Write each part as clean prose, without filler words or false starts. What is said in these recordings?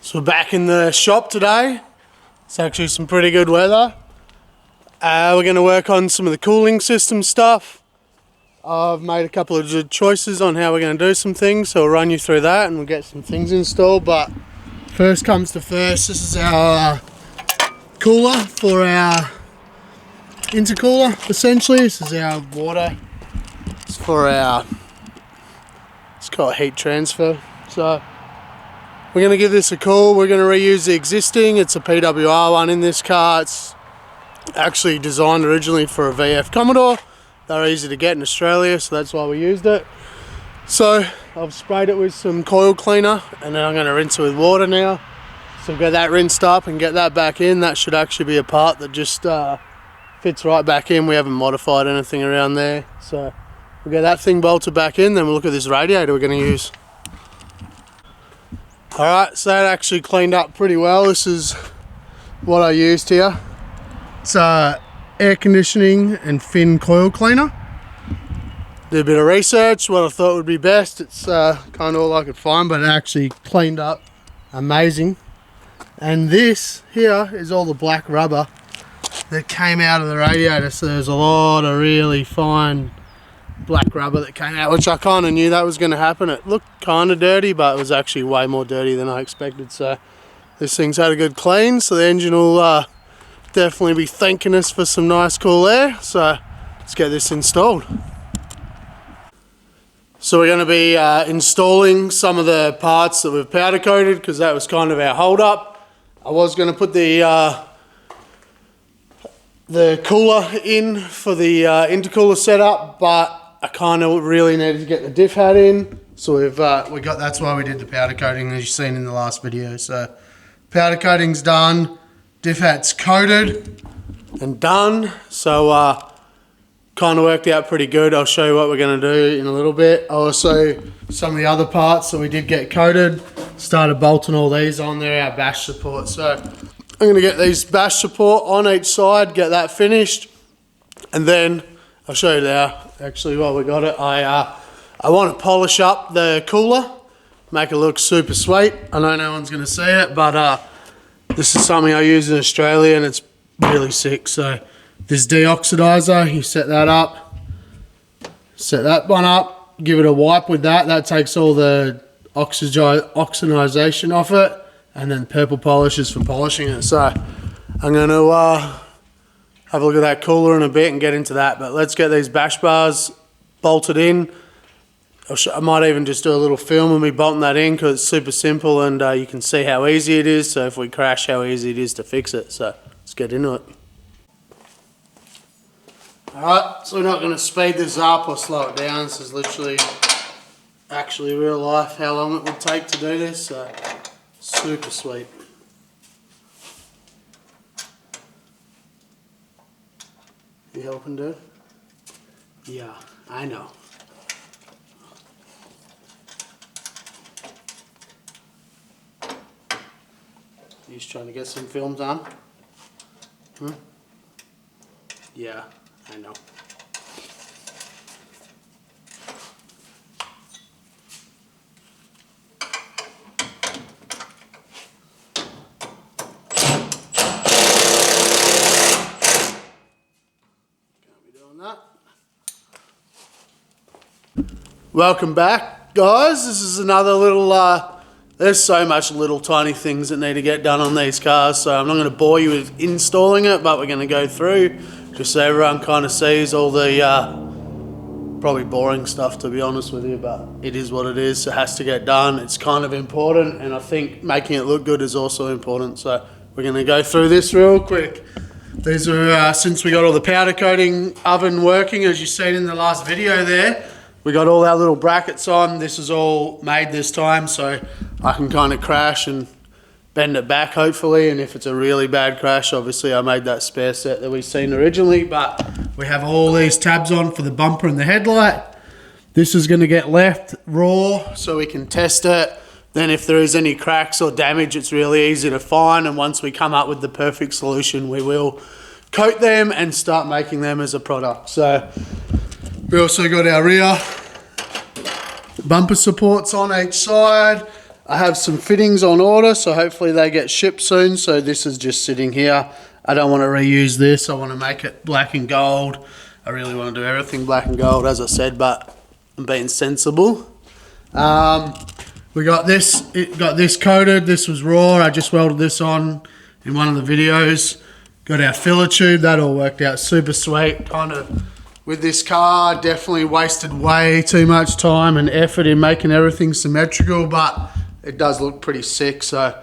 So we're back in the shop today. It's actually some pretty good weather. We're going to work on some of the cooling system stuff. I've made a couple of good choices on how we're going to do some things, so we'll run you through that and we'll get some things installed. But first comes to first, this is our cooler for our intercooler, essentially. This is our water. It's for our, it's called heat transfer. So we're going to give this a call. We're going to reuse the existing. It's a PWR one in this car. It's actually designed originally for a VF Commodore. They're easy to get in Australia, so that's why we used it. So I've sprayed it with some coil cleaner and then I'm going to rinse it with water now. So we'll get that rinsed up and get that back in. That should actually be a part that just fits right back in. We haven't modified anything around there. So we'll get that thing bolted back in, then we'll look at this radiator we're going to use. Alright, so that actually cleaned up pretty well. This is what I used here. It's air conditioning and fin coil cleaner. Did a bit of research, what I thought would be best. It's kind of all I could find, but it actually cleaned up amazing. And this here is all the black rubber that came out of the radiator. So there's a lot of really fine black rubber that came out, which I kind of knew that was going to happen. It looked kind of dirty, but it was actually way more dirty than I expected. So this thing's had a good clean, so the engine will definitely be thanking us for some nice cool air. So let's get this installed. So we're going to be installing some of the parts that we've powder coated, because that was kind of our hold up. I was going to put the cooler in for the intercooler setup, but I kind of really needed to get the diff hat in. So that's why we did the powder coating, as you've seen in the last video. So powder coating's done, diff hat's coated and done. So kind of worked out pretty good. I'll show you what we're going to do in a little bit. I'll also some of the other parts that we did get coated. Started bolting all these on there, our bash support. So I'm going to get these bash support on each side, get that finished, and then I'll show you now actually while we got it. I want to polish up the cooler, make it look super sweet. I know no one's going to see it, but this is something I use in Australia and it's really sick. So this deoxidizer, you set that up, set that one up, give it a wipe with that. That takes all the oxidization off it, and then purple polish is for polishing it. So I'm going to have a look at that cooler in a bit and get into that. But let's get these bash bars bolted in. I might even just do a little film of me bolting that in, because it's super simple and you can see how easy it is. So if we crash, how easy it is to fix it. So let's get into it. Alright, so we're not going to speed this up or slow it down. This is literally actually real life how long it would take to do this. So super sweet. You helping, dude? Yeah, I know. You just trying to get some films on? Hmm? Yeah, I know. Welcome back, guys. This is another little, there's so much little tiny things that need to get done on these cars, so I'm not going to bore you with installing it, but we're going to go through just so everyone kind of sees all the probably boring stuff, to be honest with you, but it is what it is. It has to get done. It's kind of important, and I think making it look good is also important, so we're going to go through this real quick. These are, since we got all the powder coating oven working, as you've seen in the last video there, we got all our little brackets on. This is all made this time, so I can kind of crash and bend it back hopefully, and if it's a really bad crash, obviously I made that spare set that we've seen originally, but we have all these tabs on for the bumper and the headlight. This is going to get left raw so we can test it. Then if there is any cracks or damage, it's really easy to find, and once we come up with the perfect solution, we will coat them and start making them as a product. So we also got our rear bumper supports on each side. I have some fittings on order, so hopefully they get shipped soon. So this is just sitting here. I don't want to reuse this. I want to make it black and gold. I really want to do everything black and gold, as I said, but I'm being sensible. We got this coated. This was raw. I just welded this on in one of the videos. Got our filler tube. That all worked out super sweet. Kind of with this car, definitely wasted way too much time and effort in making everything symmetrical, but it does look pretty sick. So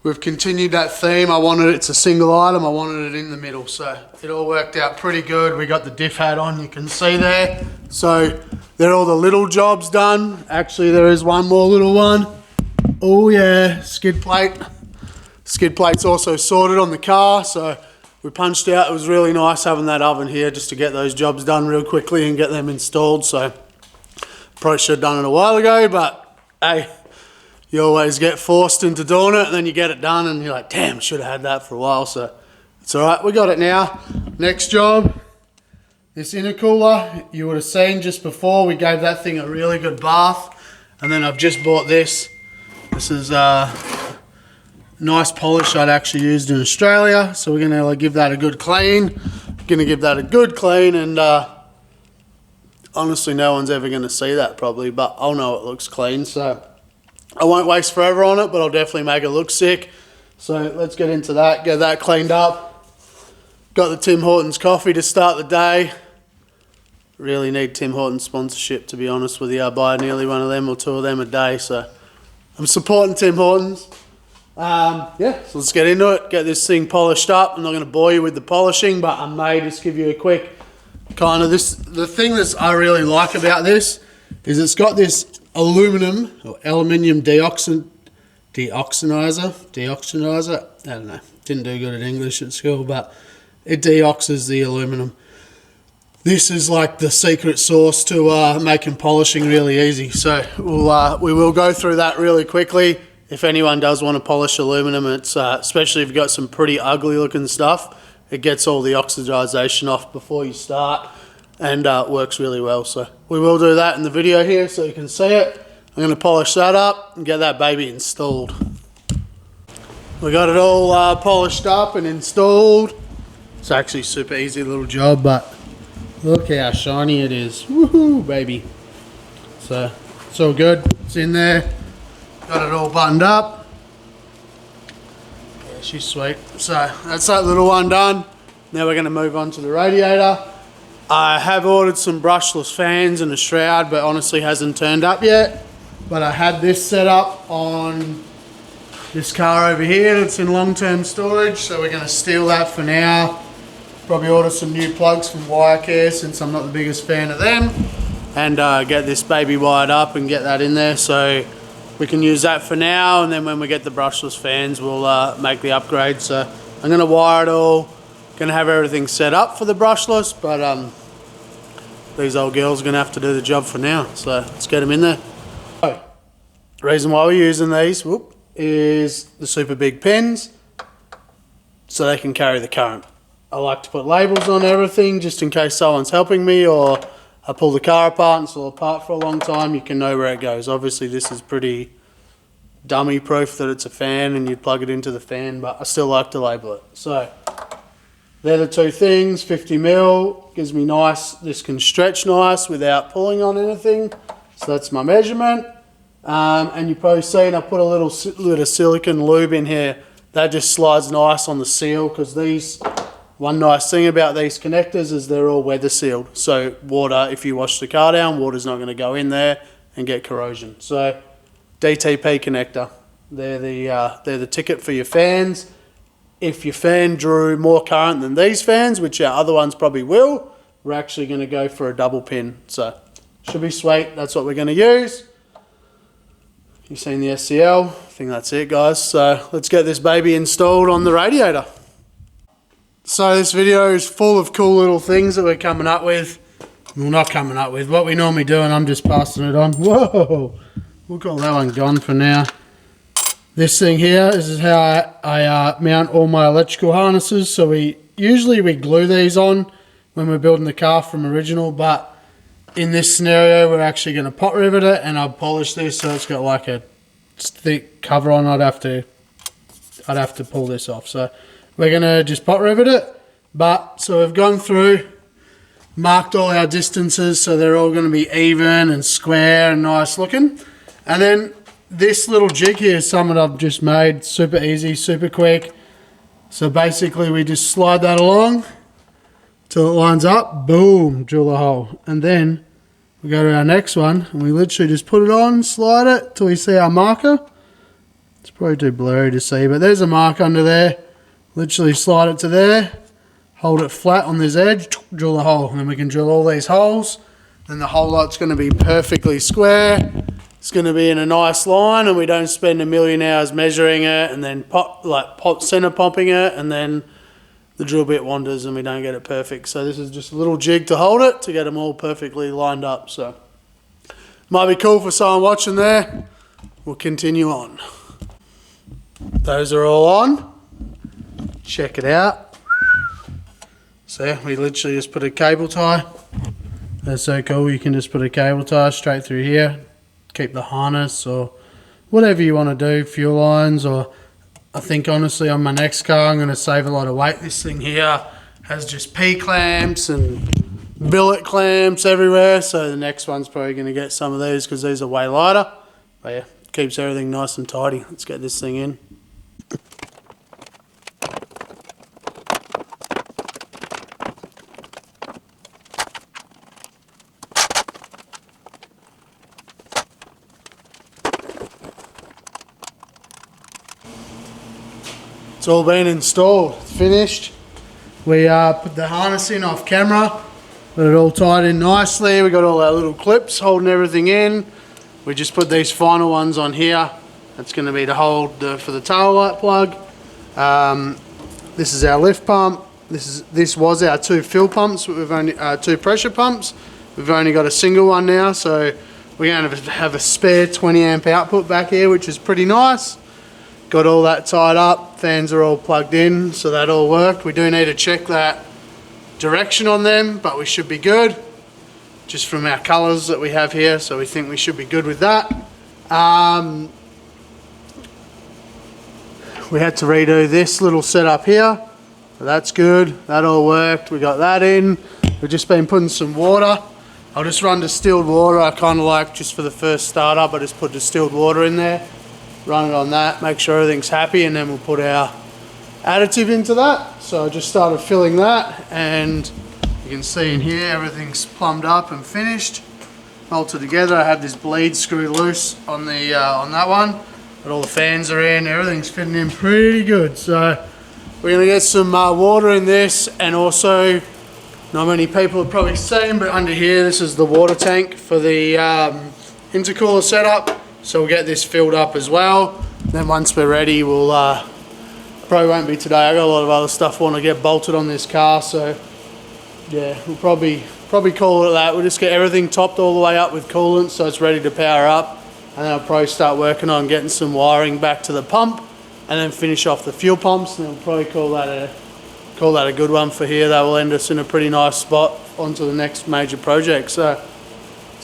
we've continued that theme. It's a single item. I wanted it in the middle, so it all worked out pretty good. We got the diff hat on, you can see there. So they're all the little jobs done. Actually, there is one more little one. Oh yeah, skid plate. Skid plate's also sorted on the car, so we punched out. It was really nice having that oven here just to get those jobs done real quickly and get them installed. So probably should have done it a while ago, but hey, you always get forced into doing it and then you get it done and you're like, damn, should have had that for a while. So it's all right, we got it now. Next job, this intercooler, you would have seen just before, we gave that thing a really good bath. And then I've just bought this. This is nice polish I'd actually used in Australia. So we're gonna give that a good clean. And honestly, no one's ever gonna see that probably, but I'll know it looks clean. So I won't waste forever on it, but I'll definitely make it look sick. So let's get into that, get that cleaned up. Got the Tim Hortons coffee to start the day. Really need Tim Hortons sponsorship, to be honest with you. I buy nearly one of them or two of them a day, so I'm supporting Tim Hortons. Yeah, so let's get into it, get this thing polished up. I'm not going to bore you with the polishing, but I may just give you a quick kind of this. The thing that I really like about this is it's got this aluminium or aluminium deoxinizer. I don't know, didn't do good at English at school, but it deoxes the aluminum. This is like the secret sauce to making polishing really easy. So we will go through that really quickly. If anyone does want to polish aluminum, it's especially if you've got some pretty ugly looking stuff, it gets all the oxidization off before you start and works really well. So we will do that in the video here so you can see it. I'm going to polish that up and get that baby installed. We got it all polished up and installed. It's actually a super easy little job, but look how shiny it is. Woohoo, baby. So it's all good. It's in there. Got it all buttoned up. Yeah, she's sweet. So that's that little one done. Now we're going to move on to the radiator. I have ordered some brushless fans and a shroud, but honestly hasn't turned up yet. But I had this set up on this car over here. It's in long-term storage, so we're going to steal that for now. Probably order some new plugs from Wirecare since I'm not the biggest fan of them. And get this baby wired up and get that in there. So we can use that for now, and then when we get the brushless fans, we'll make the upgrade. So I'm going to wire it all, going to have everything set up for the brushless, but these old girls are going to have to do the job for now. So let's get them in there. So, the reason why we're using these is the super big pins, so they can carry the current. I like to put labels on everything just in case someone's helping me or I pull the car apart and it's all apart for a long time, you can know where it goes. Obviously this is pretty dummy proof that it's a fan and you'd plug it into the fan, but I still like to label it. So they're the two things. 50 mil gives me nice, this can stretch nice without pulling on anything. So that's my measurement. And you've probably seen I put a little bit of silicone lube in here. That just slides nice on the seal, because these, one nice thing about these connectors is they're all weather sealed. So water, if you wash the car down, water's not going to go in there and get corrosion. So DTP connector, they're the ticket for your fans. If your fan drew more current than these fans, which our other ones probably will, we're actually going to go for a double pin. So should be sweet. That's what we're going to use. You've seen the SCL. I think that's it, guys. So let's get this baby installed on the radiator. So this video is full of cool little things that we're coming up with. Well, not coming up with, what we normally do, and I'm just passing it on. Whoa! We'll call that one gone for now. This thing here, this is how I mount all my electrical harnesses. So usually we glue these on when we're building the car from original, but in this scenario we're actually going to pot rivet it, and I'll polish this so it's got like a thick cover on, I'd have to pull this off. So we're gonna just pot rivet it. But so we've gone through, marked all our distances, so they're all gonna be even and square and nice looking. And then this little jig here is something I've just made, super easy, super quick. So basically we just slide that along till it lines up, boom, drill a hole. And then we go to our next one and we literally just put it on, slide it till we see our marker. It's probably too blurry to see, but there's a mark under there. Literally slide it to there, hold it flat on this edge, drill a hole. And then we can drill all these holes. Then the whole lot's gonna be perfectly square. It's going to be in a nice line, and we don't spend a million hours measuring it and then center pumping it, and then the drill bit wanders and we don't get it perfect. So this is just a little jig to hold it to get them all perfectly lined up. So might be cool for someone watching there. We'll continue on. Those are all on. Check it out. So we literally just put a cable tie. That's so cool. You can just put a cable tie straight through here. Keep the harness or whatever you want to do, fuel lines, or I think honestly on my next car I'm going to save a lot of weight. This thing here has just P-clamps and billet clamps everywhere, so the next one's probably going to get some of these because these are way lighter. But yeah, keeps everything nice and tidy. Let's get this thing in. It's all been installed, it's finished. We put the harness in off camera, got it all tied in nicely. We got all our little clips holding everything in. We just put these final ones on here. That's going to be to hold for the tail light plug. This is our lift pump. This was our 2 fill pumps. We've only 2 pressure pumps. We've only got a single one now, so we're going to have a spare 20 amp output back here, which is pretty nice. Got all that tied up, fans are all plugged in, so that all worked. We do need to check that direction on them, but we should be good, just from our colours that we have here, so we think we should be good with that. We had to redo this little setup here, so that's good, that all worked. We got that in. We've just been putting some water. I'll just run distilled water. I kind of like, just for the first startup, I just put distilled water in there. Run it on that, make sure everything's happy, and then we'll put our additive into that. So I just started filling that, and you can see in here everything's plumbed up and finished, bolted together. I had this bleed screw loose on the on that one, but all the fans are in, everything's fitting in pretty good. So we're gonna get some water in this, and also, not many people have probably seen, but under here, this is the water tank for the intercooler setup. So we'll get this filled up as well. Then once we're ready, we'll probably won't be today. I got a lot of other stuff I want to get bolted on this car, so yeah, we'll probably call it that. We'll just get everything topped all the way up with coolant so it's ready to power up, and then I'll probably start working on getting some wiring back to the pump, and then finish off the fuel pumps, and then we'll probably call that a good one for here. That will end us in a pretty nice spot onto the next major project. So